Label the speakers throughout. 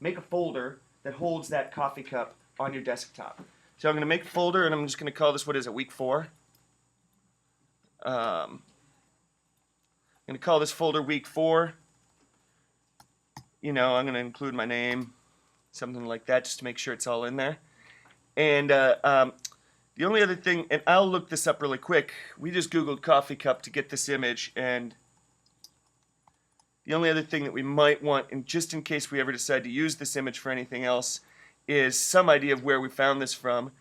Speaker 1: make a folder that holds that coffee cup on your desktop. So I'm going to make a folder, and I'm just going to call this, what is it, week 4? I'm going to call this folder week 4. You know, I'm going to include my name, something like that, just to make sure it's all in there. And the only other thing, and I'll look this up really quick, we just Googled coffee cup to get this image, and the only other thing that we might want, and just in case we ever decide to use this image for anything else, is some idea of where we found this from.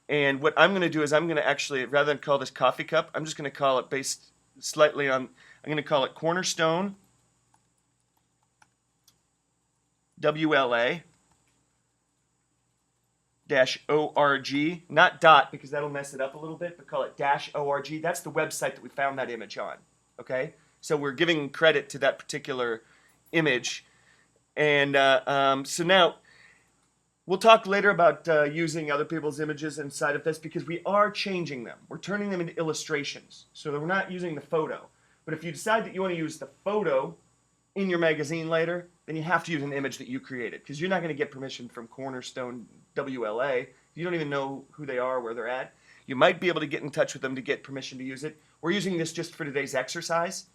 Speaker 1: And what I'm going to do is I'm going to actually, rather than call this coffee cup, I'm just going to call it based slightly on, I'm going to call it Cornerstone WLA -org, not dot because that'll mess it up a little bit, but call it -org. That's the website that we found that image on. Okay, so we're giving credit to that particular image, and so now we'll talk later about using other people's images inside of this because we are changing them. We're turning them into illustrations, so that we're not using the photo. But if you decide that you want to use the photo in your magazine later, then you have to use an image that you created because you're not going to get permission from Cornerstone WLA. You don't even know who they are, where they're at. You might be able to get in touch with them to get permission to use it. We're using this just for today's exercise.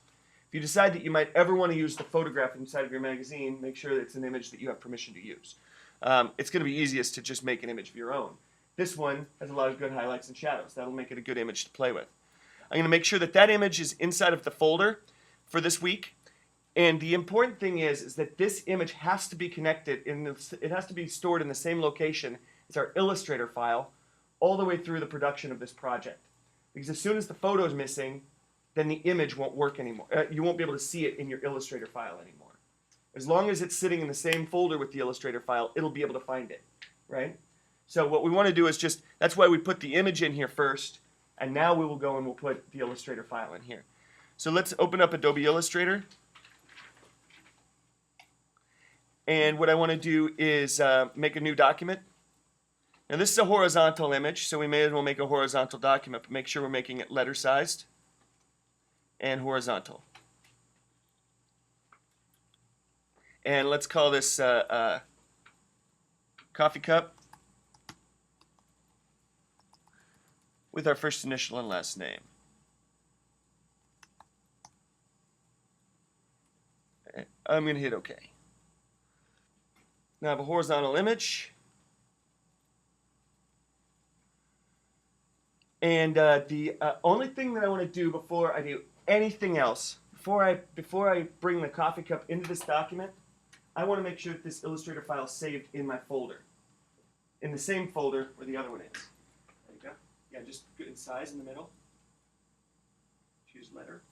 Speaker 1: If you decide that you might ever want to use the photograph inside of your magazine, make sure that it's an image that you have permission to use. It's going to be easiest to just make an image of your own. This one has a lot of good highlights and shadows. That'll make it a good image to play with. I'm going to make sure that that image is inside of the folder for this week. And the important thing is that this image has to be connected, it has to be stored in the same location as our Illustrator file all the way through the production of this project. Because as soon as the photo is missing, then the image won't work anymore. You won't be able to see it in your Illustrator file anymore. As long as it's sitting in the same folder with the Illustrator file, it'll be able to find it, right? So what we want to do is just, that's why we put the image in here first, and now we will go and we'll put the Illustrator file in here. So let's open up Adobe Illustrator. And what I want to do is make a new document. Now this is a horizontal image, so we may as well make a horizontal document, but make sure we're making it letter sized and horizontal. And let's call this coffee cup with our first initial and last name. I'm going to hit OK. Now I have a horizontal image. And the only thing that I want to do before I do anything else, before I bring the coffee cup into this document, I want to make sure that this Illustrator file is saved in my folder, in the same folder where the other one is. There you go. Yeah, just good in size in the middle. Choose letter.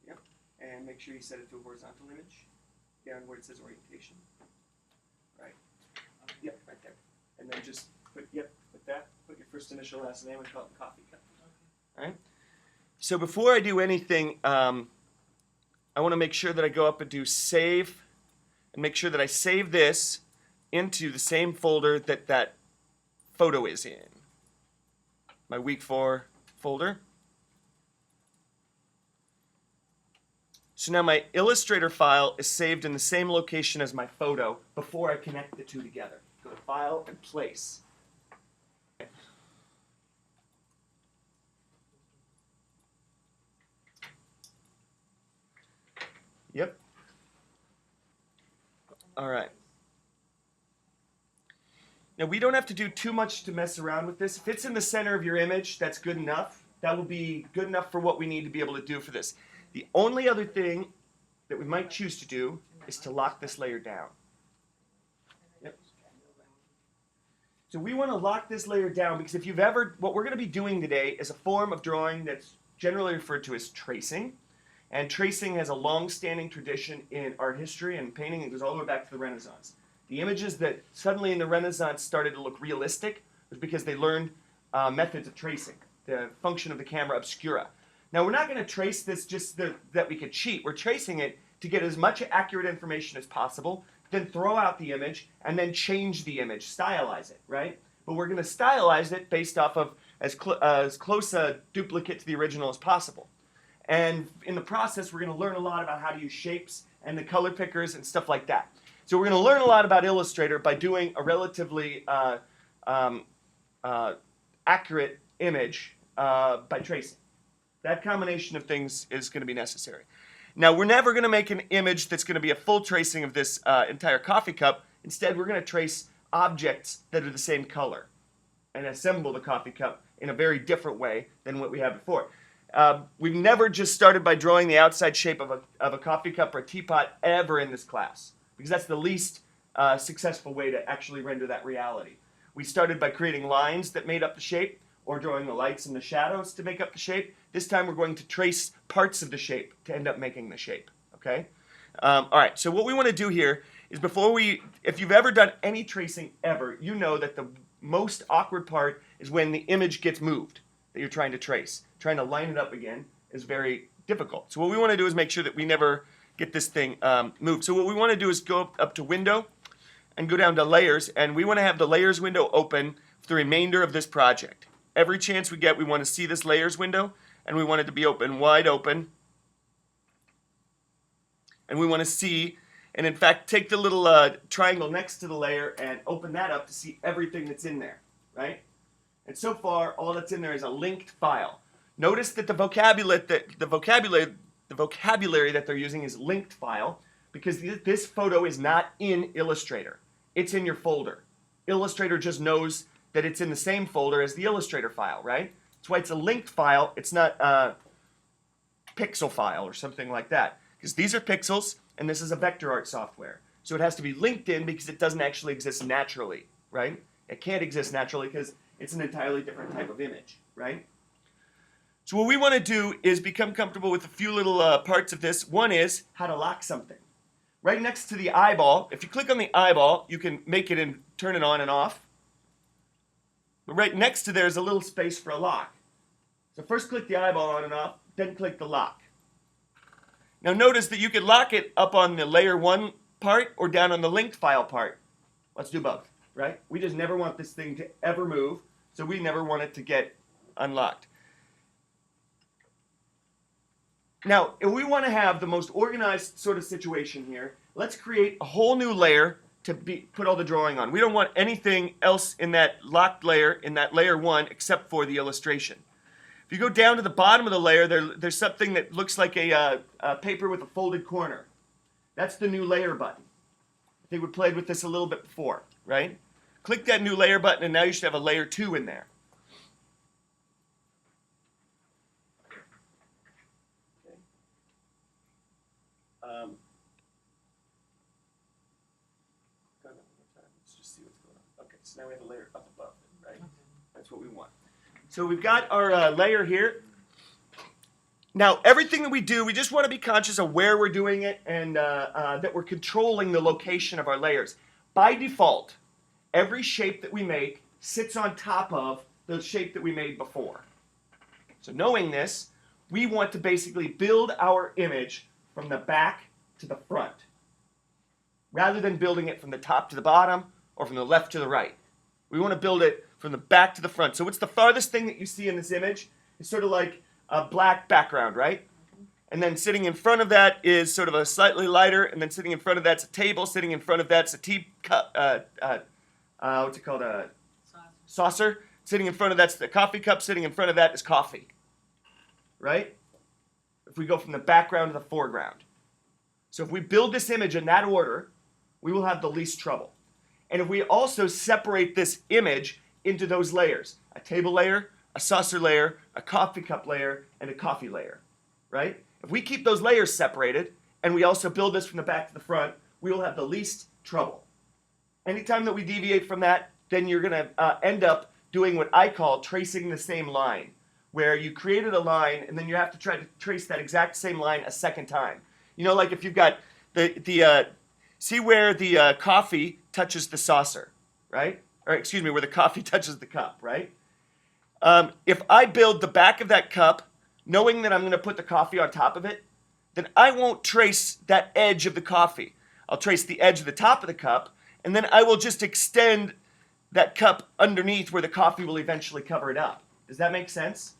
Speaker 1: Yep. And make sure you set it to a horizontal image, down where it says orientation. Right. Yep, right there. And then just put your first initial, last name, and call it coffee cup. Okay. All right. So before I do anything, I want to make sure that I go up and do save, and make sure that I save this into the same folder that that photo is in. My week 4 folder. So now my Illustrator file is saved in the same location as my photo before I connect the two together. Go to File and Place. Yep. All right. Now we don't have to do too much to mess around with this. If it's in the center of your image, that's good enough. That will be good enough for what we need to be able to do for this. The only other thing that we might choose to do is to lock this layer down. Yep. So we want to lock this layer down because if you've ever, what we're going to be doing today is a form of drawing that's generally referred to as tracing. And tracing has a long-standing tradition in art history and painting. It goes all the way back to the Renaissance. The images that suddenly in the Renaissance started to look realistic was because they learned methods of tracing, the function of the camera obscura. Now we're not going to trace this just that we could cheat. We're tracing it to get as much accurate information as possible, then throw out the image, and then change the image, stylize it, right? But we're going to stylize it based off of as close a duplicate to the original as possible. And in the process, we're going to learn a lot about how to use shapes and the color pickers and stuff like that. So we're going to learn a lot about Illustrator by doing a relatively accurate image by tracing. That combination of things is going to be necessary. Now, we're never going to make an image that's going to be a full tracing of this entire coffee cup. Instead, we're going to trace objects that are the same color and assemble the coffee cup in a very different way than what we had before. We've never just started by drawing the outside shape of a coffee cup or a teapot ever in this class, because that's the least successful way to actually render that reality. We started by creating lines that made up the shape, or drawing the lights and the shadows to make up the shape. This time we're going to trace parts of the shape to end up making the shape, okay? All right, so what we want to do here is if you've ever done any tracing ever, you know that the most awkward part is when the image gets moved that you're trying to trace. Trying to line it up again is very difficult. So what we want to do is make sure that we never get this thing moved. So what we want to do is go up to Window and go down to Layers, and we want to have the Layers window open for the remainder of this project. Every chance we get, we want to see this Layers window, and we want it to be open, wide open. And we want to see, and in fact, take the little triangle next to the layer and open that up to see everything that's in there, right? And so far, all that's in there is a linked file. Notice that the vocabulary that they're using is linked file, because this photo is not in Illustrator. It's in your folder. Illustrator just knows that it's in the same folder as the Illustrator file, right? That's why it's a linked file. It's not a pixel file or something like that, because these are pixels and this is a vector art software. So it has to be linked in because it doesn't actually exist naturally, right? It can't exist naturally because it's an entirely different type of image, right? So what we want to do is become comfortable with a few little parts of this. One is how to lock something. Right next to the eyeball, if you click on the eyeball, you can make it and turn it on and off. But right next to there is a little space for a lock. So first click the eyeball on and off, then click the lock. Now notice that you can lock it up on the layer 1 part or down on the linked file part. Let's do both, right? We just never want this thing to ever move, so we never want it to get unlocked. Now, if we want to have the most organized sort of situation here, let's create a whole new layer to put all the drawing on. We don't want anything else in that locked layer, in that layer 1, except for the illustration. If you go down to the bottom of the layer, there's something that looks like a paper with a folded corner. That's the new layer button. I think we played with this a little bit before, right? Click that new layer button, and now you should have a layer 2 in there. Let's just see what's going on. Okay, so now we have a layer up above it, right? That's what we want. So we've got our layer here. Now, everything that we do, we just want to be conscious of where we're doing it and that we're controlling the location of our layers. By default, every shape that we make sits on top of the shape that we made before. So knowing this, we want to basically build our image from the back to the front, rather than building it from the top to the bottom or from the left to the right. We want to build it from the back to the front. So what's the farthest thing that you see in this image? It's sort of like a black background, right? And then sitting in front of that is sort of a slightly lighter, and then sitting in front of that's a table, sitting in front of that's a teacup, what's it called, a saucer. Sitting in front of that's the coffee cup, sitting in front of that is coffee, right? If we go from the background to the foreground. So if we build this image in that order, we will have the least trouble. And if we also separate this image into those layers, a table layer, a saucer layer, a coffee cup layer, and a coffee layer, right? If we keep those layers separated, and we also build this from the back to the front, we will have the least trouble. Anytime that we deviate from that, then you're going to end up doing what I call tracing the same line, where you created a line, and then you have to try to trace that exact same line a second time. You know, like if you've got see where the coffee touches the saucer, right? Or excuse me, where the coffee touches the cup, right? If I build the back of that cup, knowing that I'm going to put the coffee on top of it, then I won't trace that edge of the coffee. I'll trace the edge of the top of the cup, and then I will just extend that cup underneath where the coffee will eventually cover it up. Does that make sense?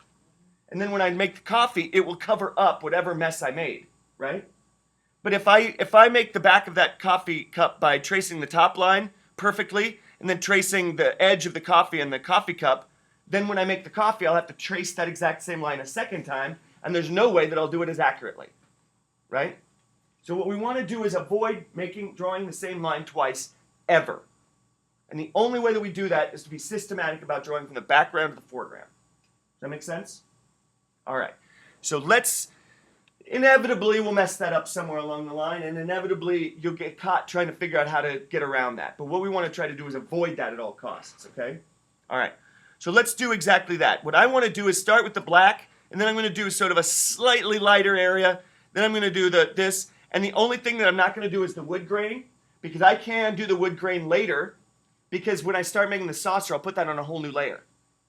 Speaker 1: And then when I make the coffee, it will cover up whatever mess I made, right? But if I make the back of that coffee cup by tracing the top line perfectly and then tracing the edge of the coffee in the coffee cup, then when I make the coffee, I'll have to trace that exact same line a second time, and there's no way that I'll do it as accurately, right? So what we want to do is avoid drawing the same line twice, ever. And the only way that we do that is to be systematic about drawing from the background to the foreground. Does that make sense? All right. So inevitably we'll mess that up somewhere along the line, and inevitably you'll get caught trying to figure out how to get around that. But what we want to try to do is avoid that at all costs, okay? All right. So let's do exactly that. What I want to do is start with the black, and then I'm going to do sort of a slightly lighter area. Then I'm going to do this, and the only thing that I'm not going to do is the wood grain, because I can do the wood grain later, because when I start making the saucer, I'll put that on a whole new layer,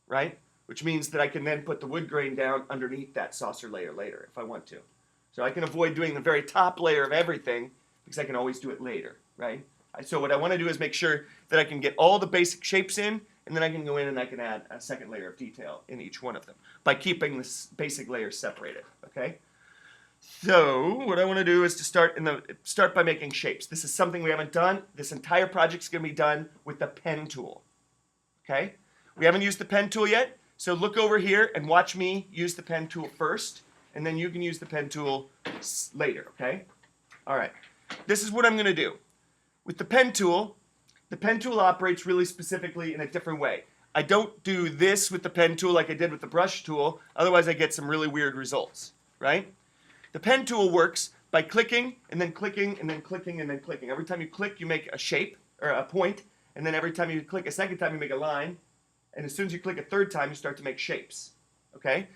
Speaker 1: right? Which means that I can then put the wood grain down underneath that saucer layer later if I want to. So I can avoid doing the very top layer of everything, because I can always do it later, right? So what I want to do is make sure that I can get all the basic shapes in, and then I can go in and I can add a second layer of detail in each one of them by keeping the basic layers separated, okay? So what I want to do is to start by making shapes. This is something we haven't done. This entire project is going to be done with the pen tool, okay? We haven't used the pen tool yet, so look over here and watch me use the pen tool first, and then you can use the pen tool later, okay? All right, this is what I'm going to do. With the pen tool operates really specifically in a different way. I don't do this with the pen tool like I did with the brush tool, otherwise I get some really weird results, right? The pen tool works by clicking, and then clicking, and then clicking, and then clicking. Every time you click, you make a shape, or a point, and then every time you click a second time, you make a line, and as soon as you click a third time, you start to make shapes, okay?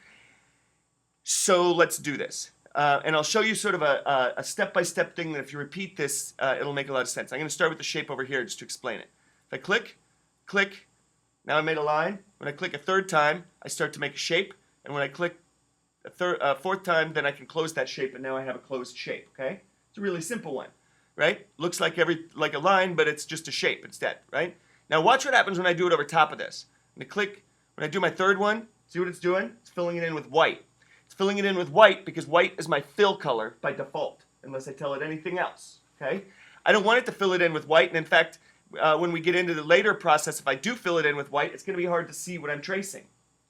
Speaker 1: So let's do this. And I'll show you sort of a step-by-step thing that if you repeat this, it'll make a lot of sense. I'm going to start with the shape over here just to explain it. If I click, now I made a line. When I click a third time, I start to make a shape. And when I click a fourth time, then I can close that shape, and now I have a closed shape, okay? It's a really simple one, right? Looks like a line, but it's just a shape instead, right? Now watch what happens when I do it over top of this. When I do my third one, see what it's doing? It's filling it in with white. It's filling it in with white because white is my fill color by default, unless I tell it anything else, okay? I don't want it to fill it in with white, and in fact, when we get into the later process, if I do fill it in with white, it's going to be hard to see what I'm tracing,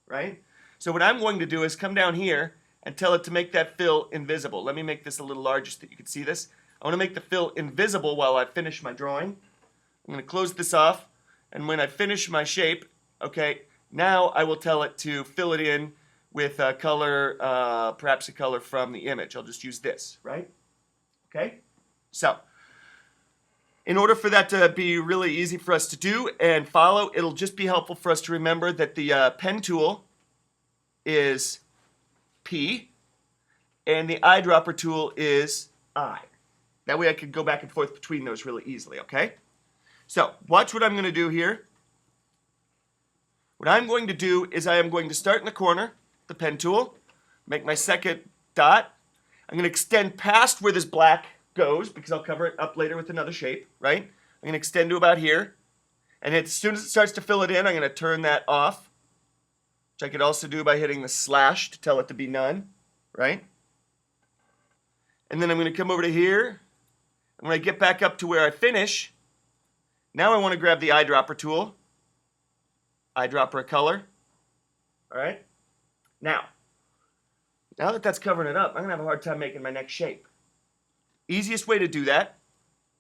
Speaker 1: right? So what I'm going to do is come down here and tell it to make that fill invisible. Let me make this a little larger so that you can see this. I want to make the fill invisible while I finish my drawing. I'm going to close this off, and when I finish my shape, okay, now I will tell it to fill it in with a color, perhaps a color from the image. I'll just use this, right? Okay? So, in order for that to be really easy for us to do and follow, it'll just be helpful for us to remember that the pen tool is P, and the eyedropper tool is I. That way I can go back and forth between those really easily, okay? So, watch what I'm going to do here. What I'm going to do is I am going to start in the corner, the pen tool, make my second dot. I'm going to extend past where this black goes because I'll cover it up later with another shape, right? I'm going to extend to about here. And as soon as it starts to fill it in, I'm going to turn that off, which I could also do by hitting the slash to tell it to be none, right? And then I'm going to come over to here. And when I get back up to where I finish, now I want to grab the eyedropper tool, eyedropper a color, all right? Now that that's covering it up, I'm going to have a hard time making my next shape. Easiest way to do that,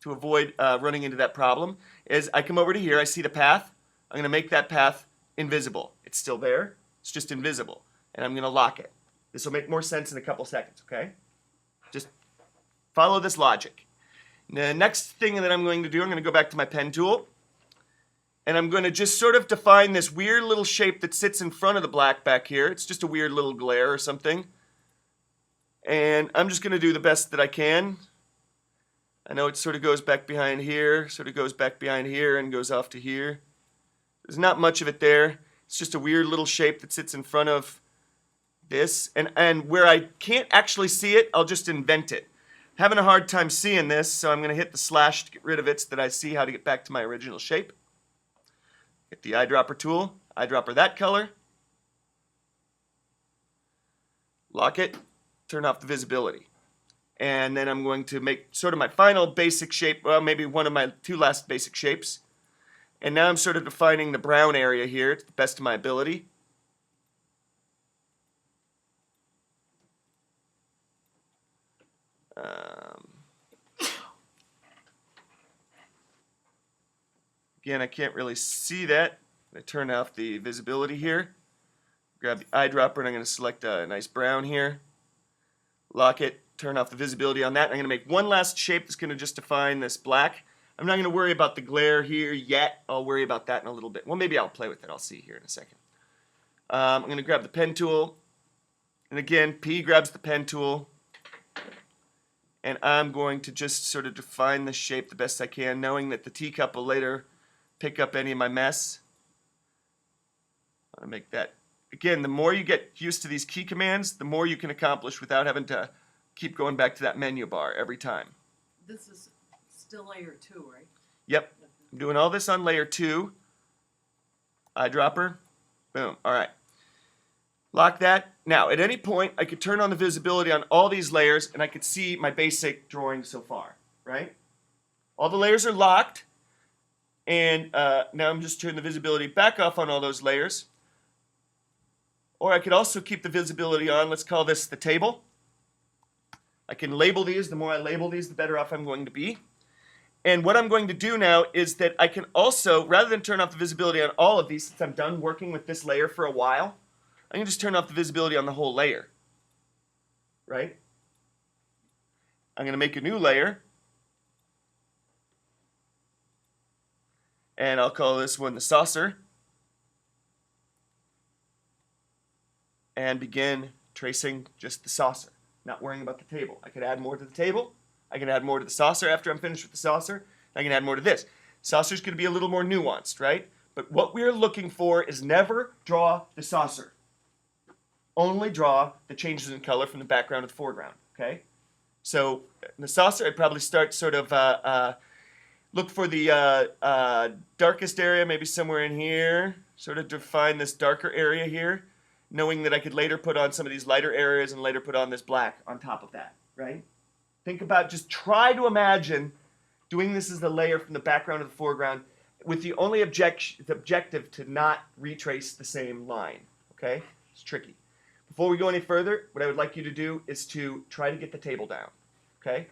Speaker 1: to avoid running into that problem, is I come over to here, I see the path, I'm going to make that path invisible. It's still there, it's just invisible, and I'm going to lock it. This will make more sense in a couple seconds, okay? Just follow this logic. The next thing that I'm going to do, I'm going to go back to my pen tool, and I'm going to just sort of define this weird little shape that sits in front of the black back here. It's just a weird little glare or something. And I'm just going to do the best that I can. I know it sort of goes back behind here, sort of goes back behind here, and goes off to here. There's not much of it there. It's just a weird little shape that sits in front of this. And where I can't actually see it, I'll just invent it. Having a hard time seeing this, so I'm going to hit the slash to get rid of it so that I see how to get back to my original shape. Hit the eyedropper tool, eyedropper that color, lock it, turn off the visibility. And then I'm going to make sort of my final basic shape, well, maybe one of my two last basic shapes. And now I'm sort of defining the brown area here to the best of my ability. Again, I can't really see that. I'm going to turn off the visibility here. Grab the eyedropper and I'm going to select a nice brown here. Lock it, turn off the visibility on that. I'm going to make one last shape that's going to just define this black. I'm not going to worry about the glare here yet. I'll worry about that in a little bit. Well, maybe I'll play with it. I'll see here in a second. I'm going to grab the pen tool. And again, P grabs the pen tool. And I'm going to just sort of define the shape the best I can, knowing that the teacup will later pick up any of my mess. I'm going to make that. Again, the more you get used to these key commands, the more you can accomplish without having to keep going back to that menu bar every time.
Speaker 2: This is still layer 2, right?
Speaker 1: Yep. I'm doing all this on layer 2. Eyedropper. Boom. All right. Lock that. Now, at any point, I could turn on the visibility on all these layers, and I could see my basic drawing so far, right? All the layers are locked, and now I'm just turning the visibility back off on all those layers. Or I could also keep the visibility on. Let's call this the table. I can label these. The more I label these, the better off I'm going to be. And what I'm going to do now is that I can also, rather than turn off the visibility on all of these, since I'm done working with this layer for a while, I can just turn off the visibility on the whole layer, right? I'm going to make a new layer, and I'll call this one the saucer, and begin tracing just the saucer, not worrying about the table. I could add more to the table. I can add more to the saucer after I'm finished with the saucer. I can add more to this. Saucer's going to be a little more nuanced, right? But what we're looking for is never draw the saucer. Only draw the changes in color from the background to the foreground, okay? So in the saucer, I'd probably start sort of, look for the darkest area, maybe somewhere in here, sort of define this darker area here, knowing that I could later put on some of these lighter areas and later put on this black on top of that, right? Think about, just try to imagine doing this as the layer from the background to the foreground with the only objective to not retrace the same line, okay? It's tricky. Before we go any further, what I would like you to do is to try to get the table down, okay?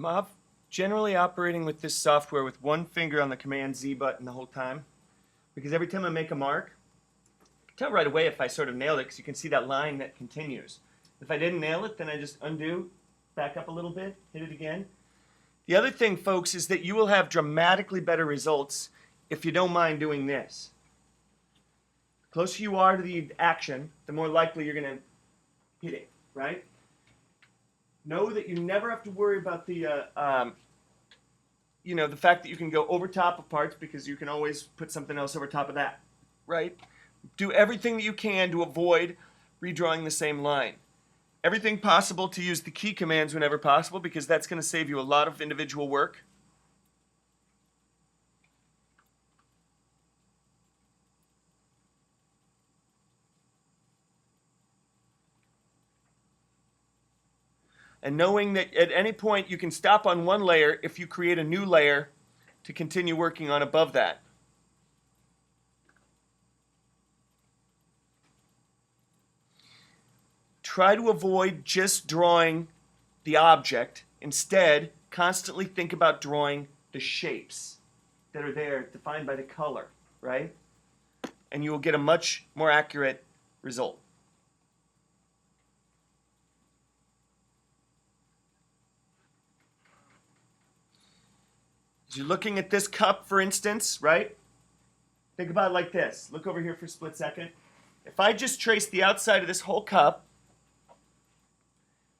Speaker 1: I'm generally operating with this software with one finger on the Command Z button the whole time, because every time I make a mark, I can tell right away if I sort of nailed it, because you can see that line that continues. If I didn't nail it, then I just undo, back up a little bit, hit it again. The other thing, folks, is that you will have dramatically better results if you don't mind doing this. The closer you are to the action, the more likely you're going to hit it, right? Know that you never have to worry about the, the fact that you can go over top of parts, because you can always put something else over top of that, right? Do everything that you can to avoid redrawing the same line. Everything possible to use the key commands whenever possible, because that's going to save you a lot of individual work. And knowing that at any point you can stop on one layer if you create a new layer to continue working on above that. Try to avoid just drawing the object. Instead, constantly think about drawing the shapes that are there defined by the color, right? And you will get a much more accurate result. As you're looking at this cup, for instance, right? Think about it like this. Look over here for a split second. If I just trace the outside of this whole cup,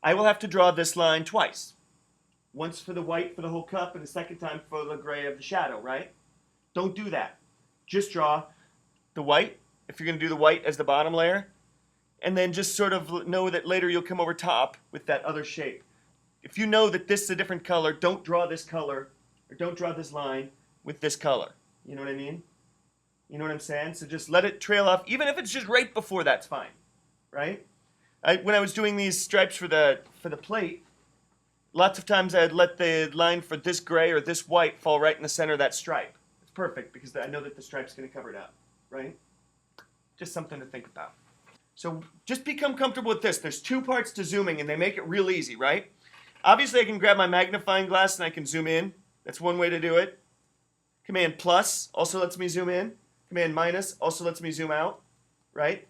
Speaker 1: I will have to draw this line twice. Once for the white for the whole cup, and the second time for the gray of the shadow, right? Don't do that. Just draw the white, if you're going to do the white as the bottom layer, and then just sort of know that later you'll come over top with that other shape. If you know that this is a different color, don't draw this color, or don't draw this line with this color. You know what I mean? You know what I'm saying? So just let it trail off, even if it's just right before that's fine, right? When I was doing these stripes for the plate, lots of times I'd let the line for this gray or this white fall right in the center of that stripe. It's perfect because I know that the stripe's going to cover it up, right? Just something to think about. So just become comfortable with this. There's two parts to zooming, and they make it real easy, right? Obviously, I can grab my magnifying glass and I can zoom in. That's one way to do it. Command plus also lets me zoom in. Command minus also lets me zoom out, right?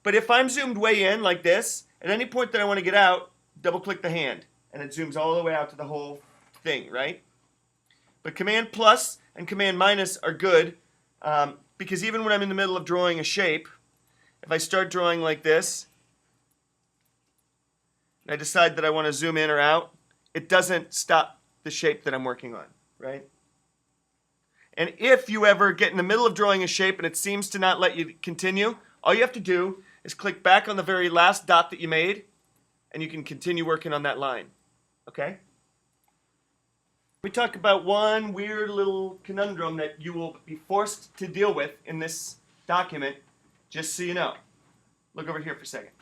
Speaker 1: But if I'm zoomed way in like this, at any point that I want to get out, double click the hand, and it zooms all the way out to the whole thing, right? But Command plus and Command minus are good, because even when I'm in the middle of drawing a shape, if I start drawing like this, and I decide that I want to zoom in or out, it doesn't stop the shape that I'm working on, right? And if you ever get in the middle of drawing a shape and it seems to not let you continue, all you have to do is click back on the very last dot that you made, and you can continue working on that line, okay? We talk about one weird little conundrum that you will be forced to deal with in this document, just so you know. Look over here for a second.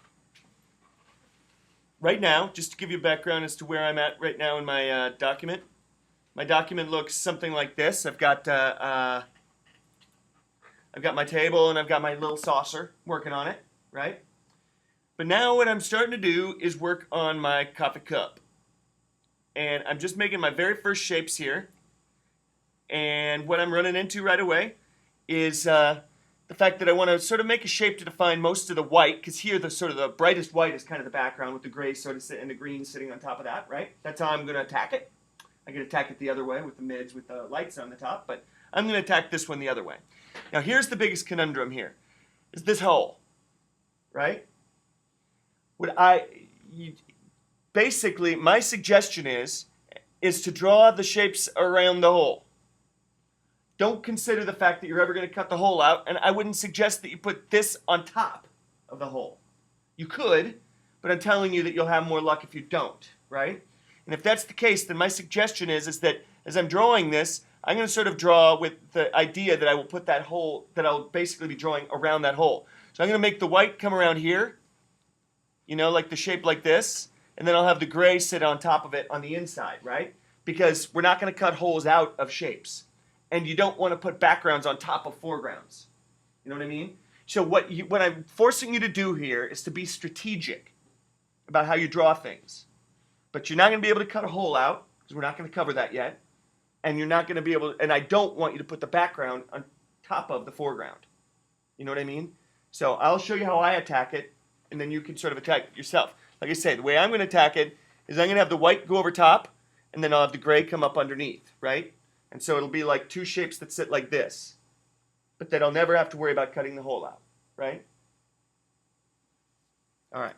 Speaker 1: Right now, just to give you a background as to where I'm at right now in my document looks something like this. I've got my table and I've got my little saucer working on it, right? But now what I'm starting to do is work on my coffee cup. And I'm just making my very first shapes here. And what I'm running into right away is the fact that I want to sort of make a shape to define most of the white, because here the sort of the brightest white is kind of the background with the gray sort of and the green sitting on top of that, right? That's how I'm going to attack it. I could attack it the other way with the mids with the lights on the top, but I'm going to attack this one the other way. Now here's the biggest conundrum here, is this hole, right? Basically, my suggestion is to draw the shapes around the hole. Don't consider the fact that you're ever going to cut the hole out, and I wouldn't suggest that you put this on top of the hole. You could, but I'm telling you that you'll have more luck if you don't, right? And if that's the case, then my suggestion is that as I'm drawing this, I'm going to sort of draw with the idea that I will put that hole, that I'll basically be drawing around that hole. So I'm going to make the white come around here, you know, like the shape like this, and then I'll have the gray sit on top of it on the inside, right? Because we're not going to cut holes out of shapes. And you don't want to put backgrounds on top of foregrounds. You know what I mean? So what I'm forcing you to do here is to be strategic about how you draw things. But you're not going to be able to cut a hole out. because we're not going to cover that yet. And you're not going to be able, and I don't want you to put the background on top of the foreground. You know what I mean? So I'll show you how I attack it, and then you can sort of attack it yourself. Like I say, the way I'm going to attack it is I'm going to have the white go over top, and then I'll have the gray come up underneath, right? And so it'll be like two shapes that sit like this, but then I'll never have to worry about cutting the hole out, right? All right.